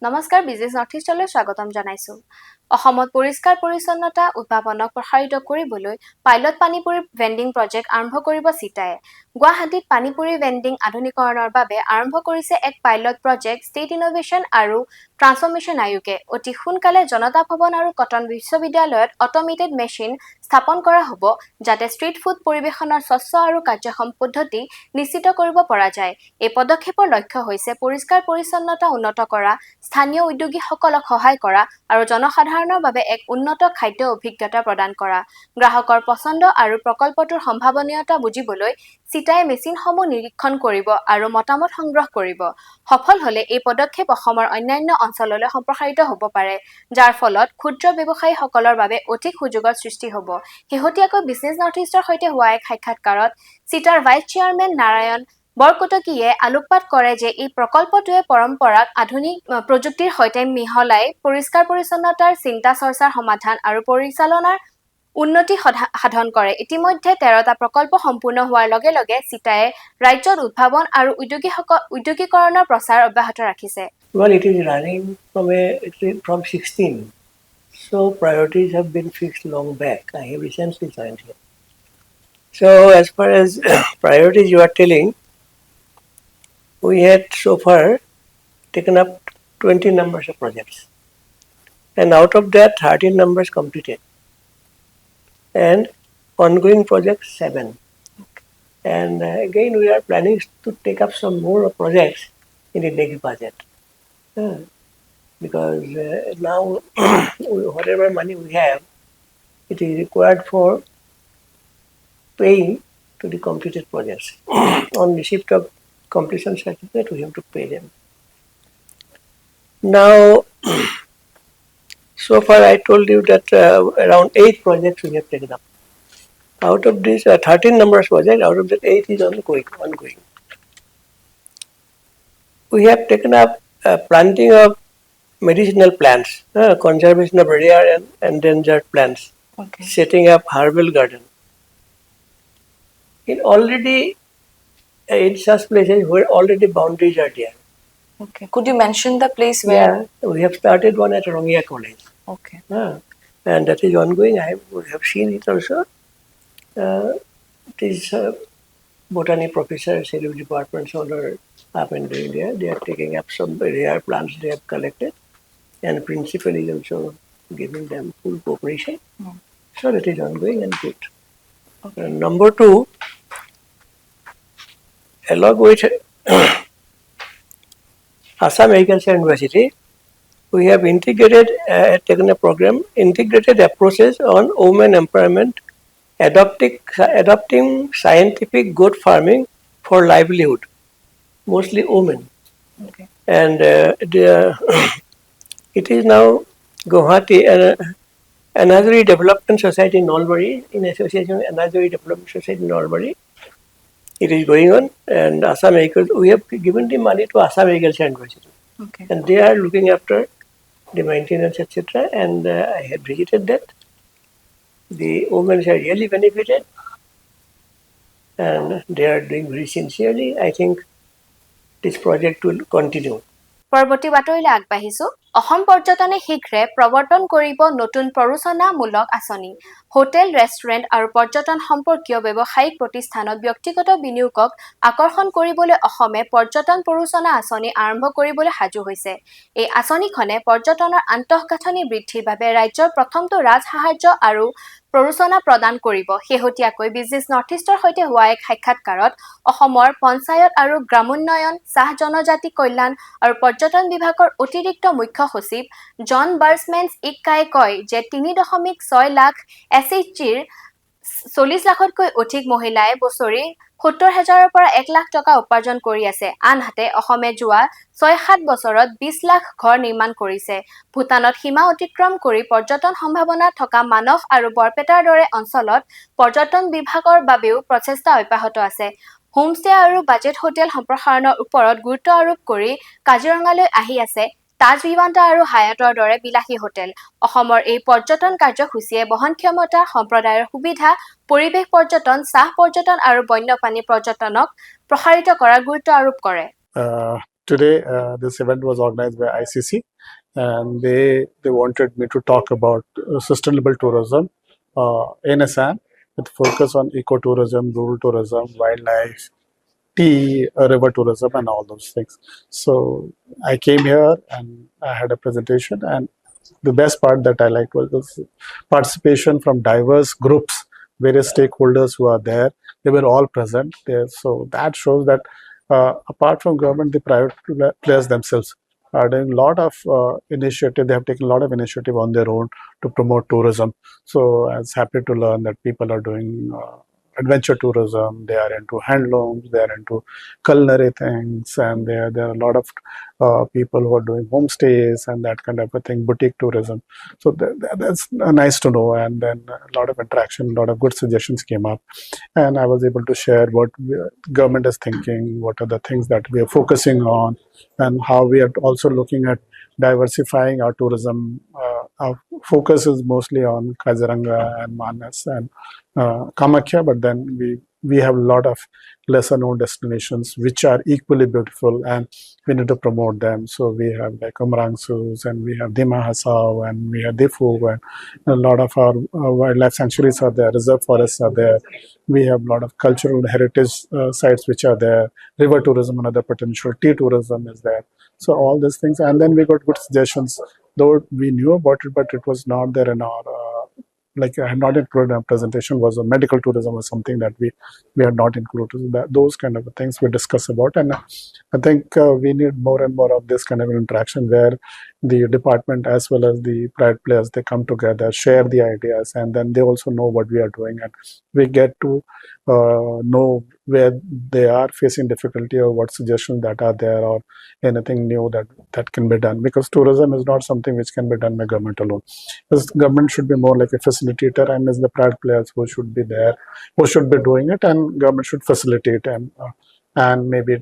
নমস্কাৰ বিজনেছ নৰ্থইষ্টলৈ স্বাগতম জনাইছো অসমত পৰিষ্কাৰ পৰিচ্ছন্নতা উদ্ভাৱনক প্ৰসাৰিত কৰিবলৈ পাইলট পানীপুৰি ভেণ্ডিং প্ৰজেক্ট আৰম্ভ কৰিব চিটায়ে গুৱাহাটীত পানীপুৰি ভেণ্ডিং আধুনিকৰণৰ বাবে আৰম্ভ কৰিছে এক পাইলট প্ৰজেক্ট ষ্টেট ইনোভেশ্যন আৰু ট্ৰান্সফৰমেশ্যন আয়োগে অতি সোনকালে জনতা ভৱন আৰু কটন বিশ্ববিদ্যালয়ত অট'মেটেড মেচিন স্থাপন কৰা হ'ব যাতে ষ্ট্ৰীট ফুড পৰিৱেশনৰ স্বচ্ছ আৰু কাৰ্যক্ষম পদ্ধতি নিশ্চিত কৰিব পৰা যায় এই পদক্ষেপৰ লক্ষ্য হৈছে পৰিষ্কাৰ পৰিচ্ছন্নতা উন্নত কৰা স্থানীয় উদ্যোগীসকলক সহায় কৰা আৰু জনসাধাৰণৰ বাবে এক উন্নত খাদ্য অভিজ্ঞতা প্ৰদান কৰা গ্ৰাহকৰ পছন্দ আৰু প্ৰকল্পটোৰ সম্ভাৱনীয়তা বুজিবলৈ চিটাই মেচিনসমূহ নিৰীক্ষণ কৰিব আৰু মতামত সংগ্ৰহ কৰিব সফল হলে এই পদক্ষেপ অসমৰ অন্যান্য অঞ্চললৈ সম্প্ৰসাৰিত হ'ব পাৰে যাৰ ফলত ক্ষুদ্ৰ ব্যৱসায়ীসকলৰ বাবে অধিক সুযোগৰ সৃষ্টি হ'ব শেহতীয়াকৈ বিজনেছ নৰ্থইষ্টৰ সৈতে হোৱা এক সাক্ষাৎকাৰত চিটাৰ ভাইচ চেয়াৰমেন নাৰায়ণ বৰকটকীয়ে আলোকপাত কৰে যে এই প্ৰকল্পটোৱে পৰম্পৰাক আধুনিক প্ৰযুক্তিৰ সৈতে মিহলাই পৰিষ্কাৰ পৰিচ্ছন্নতাৰ চিন্তা চৰ্চাৰ সমাধান আৰু পৰিচালনাৰ উন্নতি সাধন কৰে ইতিমধ্যে 13টা প্ৰকল্প সম্পূৰ্ণ হোৱাৰ লগে লগে চিটায়ে ৰাজ্যত উদ্ভাৱন আৰু উদ্যোগীকৰণৰ প্ৰচাৰ অব্যাহত ৰাখিছে Well, it is running from 16. So priorities have been fixed long back. I have recently joined here. So as far as priorities you are telling, we had so far taken up 20 numbers of projects. And out of that, 13 numbers completed. And ongoing projects, 7. And again, we are planning to take up some more projects in the next budget. Because now whatever money we have, it is required for paying to the completed projects. On receipt of completion certificate, we have to pay them. Now, so far I told you that around 8 projects we have taken up. Out of this 13 numbers project, out of that 8 is ongoing. We have taken up planting of medicinal plants, conservation of rare and endangered plants, setting up herbal garden. In such places where already boundaries are there. Okay. Could you mention the place where? Yeah, we have started one at Rongia College. Okay. And that is ongoing. We have seen it also. It is botany professors, civil departments all are up and doing there. They are taking up some rare plants they have collected. And principal is also giving them full cooperation. So that is ongoing and good. Okay. Number 2, along with Assam Agriculture University, we have taken a program, integrated approaches on women empowerment, adopting scientific goat farming for livelihood, mostly women. Okay. And it is now Guwahati Anazuri Development Society in Nalbari, in association with Anazuri Development Society in Nalbari. It is going on, and Assam Agriculture, we have given the money to Assam Agriculture University. Okay. And they are looking after the maintenance, etc. And I have visited that. The women are really benefited, and they are doing very sincerely. I think this project will continue. পৰৱৰ্তী বাতৰিলৈ আগবাঢ়িছো অসম পৰ্যটনে শীঘ্ৰে প্ৰৱৰ্তন কৰিব নতুন প্ৰৰোচনামূলক আঁচনি hotel restaurant আৰু পৰ্যটন সম্পৰ্কীয় ব্যৱসায়িক প্ৰতিষ্ঠানত ব্যক্তিগত বিনিয়োগক আকৰ্ষণ কৰিবলৈ অসমে পৰ্যটন প্ৰৰোচনা আঁচনি আৰম্ভ কৰিবলৈ সাজু হৈছে এই আঁচনিখনে পৰ্যটনৰ আন্তঃগাঁথনি বৃদ্ধিৰ বাবে ৰাজ্যৰ প্ৰথমটো ৰাজ সাহায্য আৰু প্ৰৰোচনা প্ৰদান কৰিব শেহতীয়াকৈ বিজনেছ নৰ্থইষ্টৰ সৈতে হোৱা এক সাক্ষাৎকাৰত অসমৰ পঞ্চায়ত আৰু গ্ৰামোন্নয়ন চাহ জনজাতি কল্যাণ আৰু পৰ্যটন বিভাগৰ অতিৰিক্ত মুখ্য সচিব জন বাৰ্ছমেন্স ইকাই কয় যে 3.6 লাখ এছএইচজিৰ 40 লাখতকৈ অধিক মহিলাই বছৰি 70,000ৰ পৰা 1 লাখ টকা উপাৰ্জন কৰি আছে আনহাতে অসমে যোৱা 6-7 বছৰত 20 লাখ ঘৰ নিৰ্মাণ কৰিছে ভূটানত সীমা অতিক্ৰম কৰি পৰ্যটন সম্ভাৱনা থকা মানস আৰু বৰপেটাৰ দৰে অঞ্চলত পৰ্যটন বিভাগৰ বাবেও প্ৰচেষ্টা অব্যাহত আছে হোমষ্টে আৰু বাজেট হোটেল সম্প্ৰসাৰণৰ ওপৰত গুৰুত্ব আৰোপ কৰি কাজিৰঙালৈ আহি আছে তাজ ভিভান্তা আৰু হায়াতৰ দৰে বিলাসী হোটেল অসমৰ এই পৰ্যটন কাৰ্যসূচীয়ে বহনক্ষমতা সম্প্ৰদায়ৰ সুবিধা পৰিৱেশ পৰ্যটন চাহ পৰ্যটন আৰু বন্যপ্ৰাণী পৰ্যটনক প্ৰসাৰিত কৰাৰ গুৰুত্ব আৰোপ কৰে today this event was organized by ICC, and they wanted me to talk about sustainable tourism in Assam, with focus on ecotourism, rural tourism, wildlife, tea, river tourism, and all those things. So I came here and I had a presentation, and the best part that I liked was the participation from diverse groups, various stakeholders who are there. They were all present there. So that shows that apart from government, the private players themselves are doing a lot of initiative. They have taken a lot of initiative on their own to promote tourism. So I was happy to learn that people are doing adventure tourism. They are into handlooms. They are into culinary things, and there are a lot of people who are doing homestays and that kind of a thing, boutique tourism. So that's nice to know. And then a lot of interaction, a lot of good suggestions came up, and I was able to share what government is thinking, what are the things that we are focusing on, and how we are also looking at diversifying our tourism. Our focus is mostly on Kaziranga and Manas and Kamakya, but then we have a lot of lesser known destinations which are equally beautiful, and we need to promote them. So we have like Umrangsus, and we have Dima Hasao, and we have Difu, and a lot of our wildlife sanctuaries are there, reserve forests are there. We have a lot of cultural heritage sites which are there. River tourism, another potential. Tea tourism is there. So all these things, and then we got good suggestions. Though we knew about it, but it was not there in our like I had not included in our presentation, was a medical tourism or something that we had not included. So those kind of things we discuss about, and I think we need more and more of this kind of interaction where the department as well as the private players, they come together, share the ideas, and then they also know what we are doing, and we get to know where they are facing difficulty or what suggestions that are there or anything new that can be done, because tourism is not something which can be done by government alone. Because government should be more like a facilitator, and as the private players who should be there, who should be doing it, and government should facilitate and maybe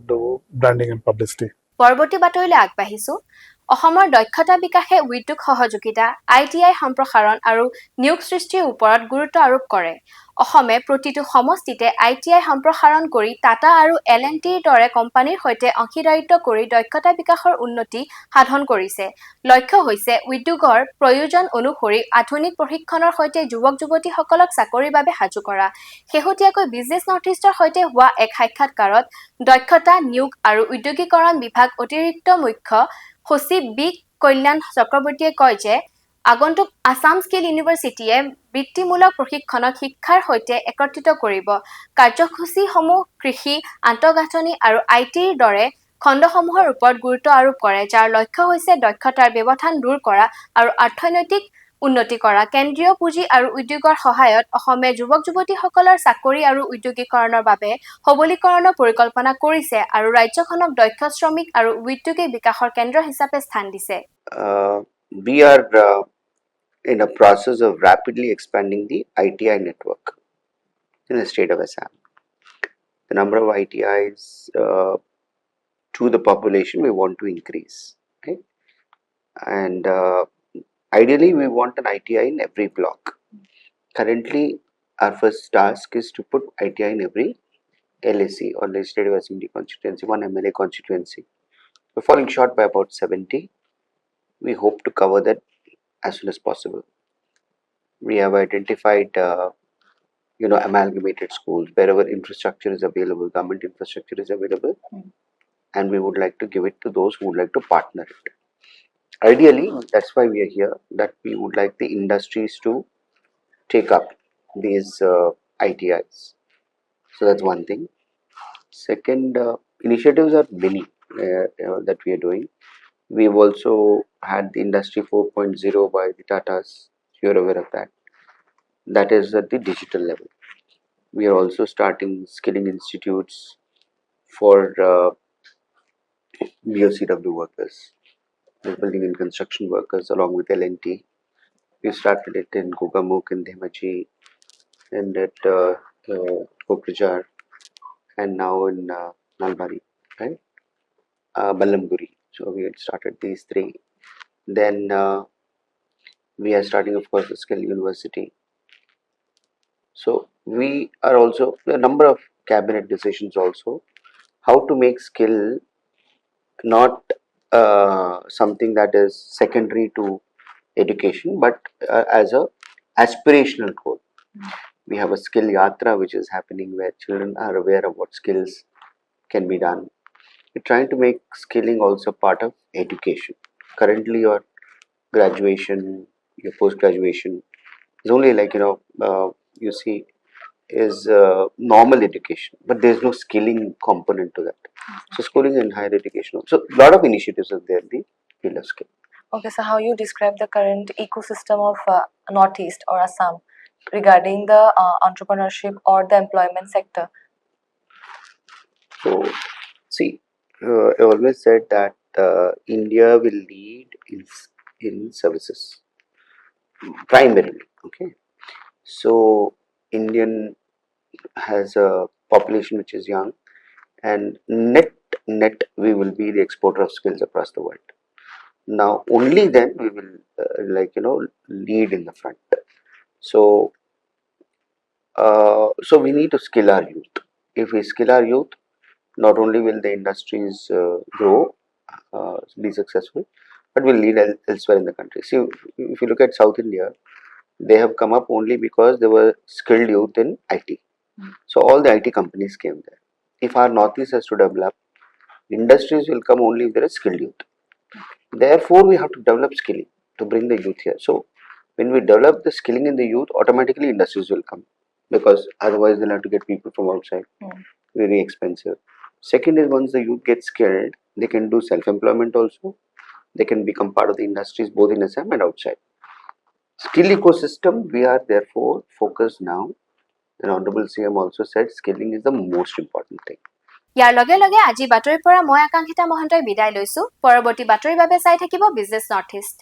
do branding and publicity. পৰৱৰ্তী বাতৰিলৈ আগবাঢ়িছো। অসমৰ দক্ষতা বিকাশে উদ্যোগ সহযোগিতা, ITI সম্প্ৰসাৰণ আৰু নিয়োগ সৃষ্টিৰ ওপৰত গুৰুত্ব আৰোপ কৰে। অসমে প্ৰতিটো সমষ্টিতে ITI সম্প্ৰসাৰণ কৰি টাটা আৰু L&Tৰ দৰে কোম্পানীৰ সৈতে অংশীদাৰিত্ব কৰি দক্ষতা বিকাশৰ উন্নতি সাধন কৰিছে। লক্ষ্য হৈছে উদ্যোগৰ প্ৰয়োজন অনুসৰি আধুনিক প্ৰশিক্ষণৰ সৈতে যুৱক-যুৱতীসকলক চাকৰিৰ বাবে সাজু কৰা। শেহতীয়াকৈ বিজনেছ নৰ্থ ইষ্টৰ সৈতে হোৱা এক সাক্ষাৎকাৰত দক্ষতা, নিয়োগ আৰু উদ্যোগীকৰণ বিভাগ অতিৰিক্ত মুখ্য সচিব বি কল্যাণ চক্ৰৱৰ্তীয়ে কয় যে আগন্তুক আসাম স্কিল ইউনিভাৰ্চিটিয়ে বৃত্তিমূলক প্ৰশিক্ষণক শিক্ষাৰ সৈতে একত্ৰিত কৰিব। কাৰ্যসূচীসমূহ কৃষি, আন্তঃগাঁথনি আৰু ITৰ দৰে খণ্ডসমূহৰ ওপৰত গুৰুত্ব আৰোপ কৰে, যাৰ লক্ষ্য হৈছে দক্ষতাৰ ব্যৱধান দূৰ কৰা আৰু অৰ্থনৈতিক উন্নতি কৰা। কেন্দ্ৰীয় পুঁজি আৰু উদ্যোগৰ সহায়ত অসমে যুৱক-যুৱতীসকলৰ চাকৰি আৰু উদ্যোগীকৰণৰ বাবে সবলীকৰণৰ পৰিকল্পনা কৰিছে আৰু ৰাজ্যখনক দক্ষ শ্ৰমিক আৰু উদ্যোগী বিকাশৰ কেন্দ্ৰ হিচাপে স্থান দিছে। We are in a process of rapidly expanding the ITI network in the state of Assam. The number of ITIs to the population we want to increase, right? And ideally we want an ITI in every block. Currently our first task is to put ITI in every LAC or Legislative Assembly constituency, one MLA constituency. We're falling short by about 70. We hope to cover that as soon as possible. We have identified amalgamated schools wherever infrastructure is available, government infrastructure is available, and we would like to give it to those who would like to partner it. Ideally, that's why we are here, that we would like the industries to take up these ITIs. So that's one thing. Second, initiatives are many that we are doing. We've also had the Industry 4.0 by the Tatas. You're aware of that. That is at the digital level. We are also starting skilling institutes for BOCW workers, building and construction workers, along with L&T. We started it in Gogamukh, in Dhemaji, and at Kokrajhar, and now in Nalbari, right? Ballamguri. So we had started these three. Then we are starting, of course, the Skill University. So we are also, a number of cabinet decisions also, how to make skill not something that is secondary to education, but as a aspirational goal. We have a skill yatra which is happening where children are aware of what skills can be done. We're trying to make skilling also part of education. Currently, your graduation, your post graduation is only like you see is normal education, but there's no skilling component to that. So schooling and higher education. So a lot of initiatives are there in the field of skill. Okay, so how you describe the current ecosystem of Northeast or Assam regarding the entrepreneurship or the employment sector? So see, I always said that India will lead in services primarily. Okay, so Indian has a population which is young, and net we will be the exporter of skills across the world. Now only then we will lead in the front. So we need to skill our youth. If we skill our youth, not only will the industries grow, be successful, but will lead elsewhere in the country. See, if you look at South India, they have come up only because there were skilled youth in IT. So all the IT companies came there. If our Northeast has to develop, industries will come only if there is skilled youth. Therefore, we have to develop skilling to bring the youth here. So when we develop the skilling in the youth, automatically industries will come, because otherwise they'll have to get people from outside. Very expensive. Second is, once the youth get skilled, they can do self-employment also. They can become part of the industries both in Assam and outside. Skill ecosystem, we are therefore focused now. The Honorable CM also said skilling is the most important thing. ইয়াৰ লগে লগে আজি বাতৰিৰ পৰা মই আকাংক্ষিতা মহন্তই বিদায় লৈছো। পৰৱৰ্তী বাতৰিৰ বাবে চাই থাকিব বিজনেছ নৰ্থ ইষ্ট।